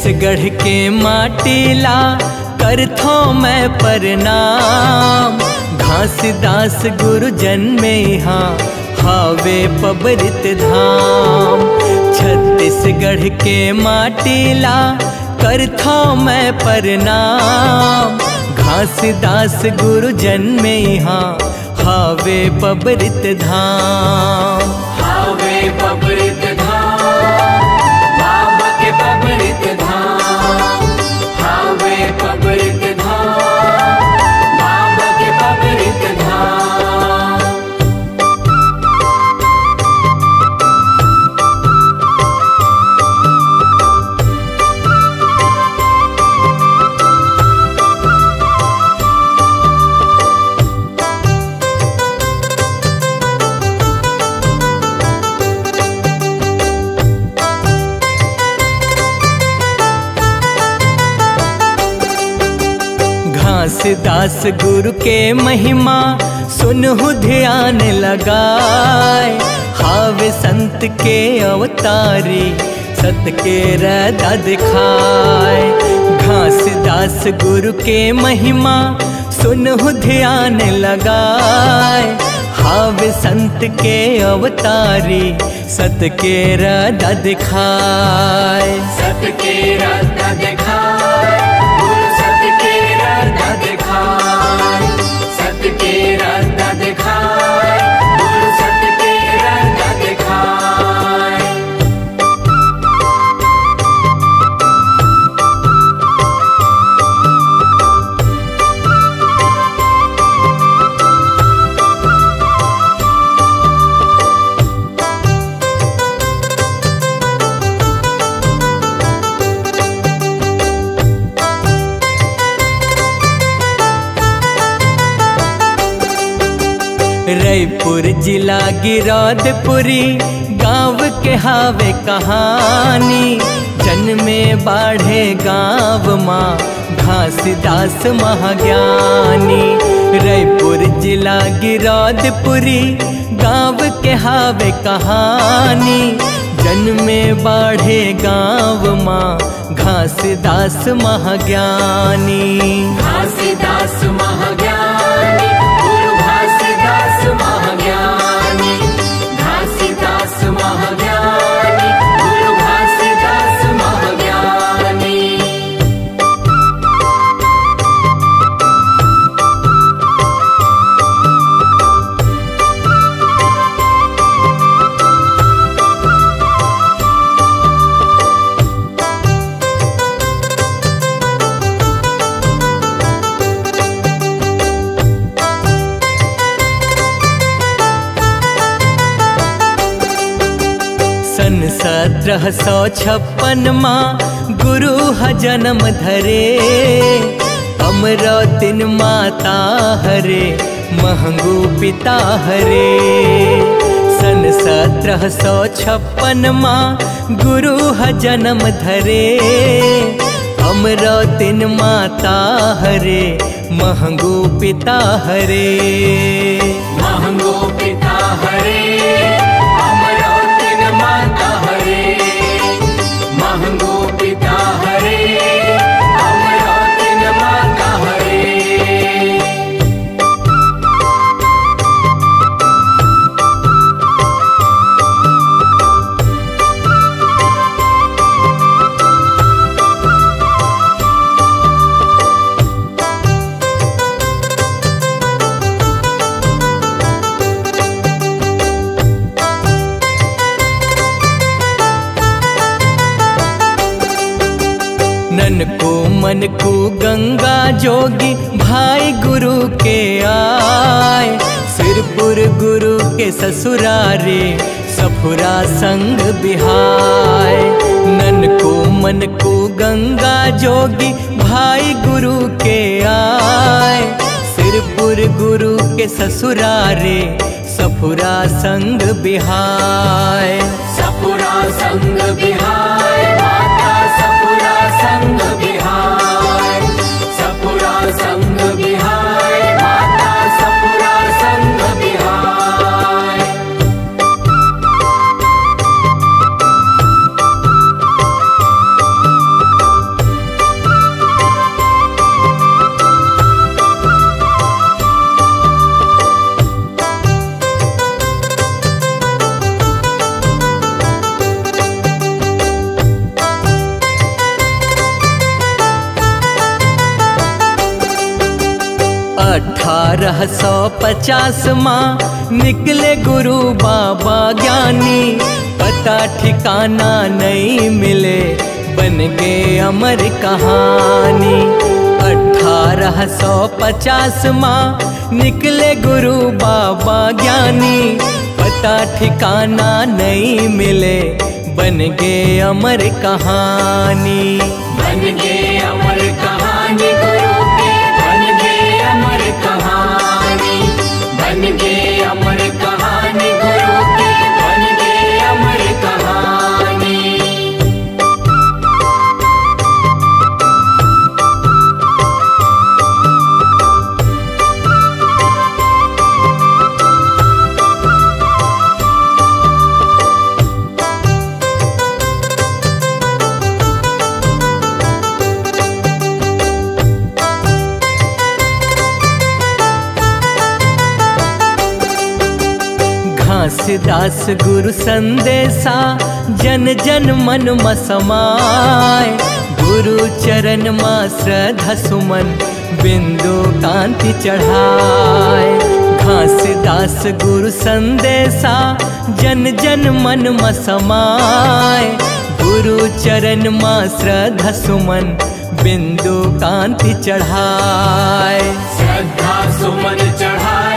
छत्तीसगढ़ के माटीला करथो मैं प्रणाम। घासीदास गुरुजन में यहाँ हावे पबरित धाम। छत्तीसगढ़ के माटीला करथो मैं प्रणाम। घासीदास गुरुजन में यहाँ हावे पबरित धाम। हावे पबरित धाम, बाबा के पबरित धाम। हावे पबरित धाम, बाबा के पबरित धाम। घासीदास गुरु के महिमा सुनहु ध्यान लगाए। हावे संत के अवतारी सत के रदा दिखाए। घासीदास गुरु के महिमा सुनहु ध्यान लगाए। हावे संत के अवतारी सत के रदा दिखाए। सत के रदा दिखाए, गुरु सत के रदा दिखाए। सत के रदा दिखाए, गुरु सत के रदा दिखाए। रायपुर जिला गिरौदपुरी गाँव के हावे कहानी। जन्मे बाढ़े गाँव माँ घासीदास महाज्ञानी। रायपुर जिला गिरौदपुरी गाँव के हावे कहानी। जन्मे बाढ़े गाँव माँ घासीदास महाज्ञानी। घासीदास महाज्ञानी, गुरु घासीदास महाज्ञानी। घासीदास महाज्ञानी, गुरु घासीदास महाज्ञानी। सन 1756 माँ गुरु ह जन्म धरे। अमरावतीन माता हरे महंगू पिता हरे। सन 1756 माँ गुरु ह जन्म धरे। अमरावतीन माता हरे महंगू पिता हरे। महंगो पिता हरे, अमरावतीन माता हरे। महंगो पिता हरे, अमरावतीन माता हरे। नन को मन को गंगा जोगी भाई गुरु के आए। सिरपुर गुरु के ससुरारे सफुरा संग बिहाय। नन को मन को गंगा जोगी भाई गुरु के आए। सिरपुर गुरु के ससुरारे सफुरा संग बिहाय। सफुरा संग बिहाय, माता सफुरा संग बिहाय। सफुरा संग बिहाय, माता सफुरा संग बिहाय। 1850 माँ निकले गुरु बाबा ज्ञानी, पता ठिकाना नहीं मिले, बन गए अमर कहानी। 1850 माँ निकले गुरु बाबा ज्ञानी, पता ठिकाना नहीं मिले, बन गए अमर कहानी। बन गए अमर कहानी गुरु के, बन गए अमर कहानी, बन गए अमर कहानी गुरु के, बन गए अमर कहानी। घासीदास गुरु संदेशा जन जन मन में समाए, गुरु चरण माँ श्रद्धा सुमन बिंदु कांति चढ़ाए। घासीदास गुरु संदेशा जन जन मन में समाए, गुरु चरण माँ श्रद्धा सुमन बिंदु कांति चढ़ाए। श्रद्धा सुमन चढ़ाए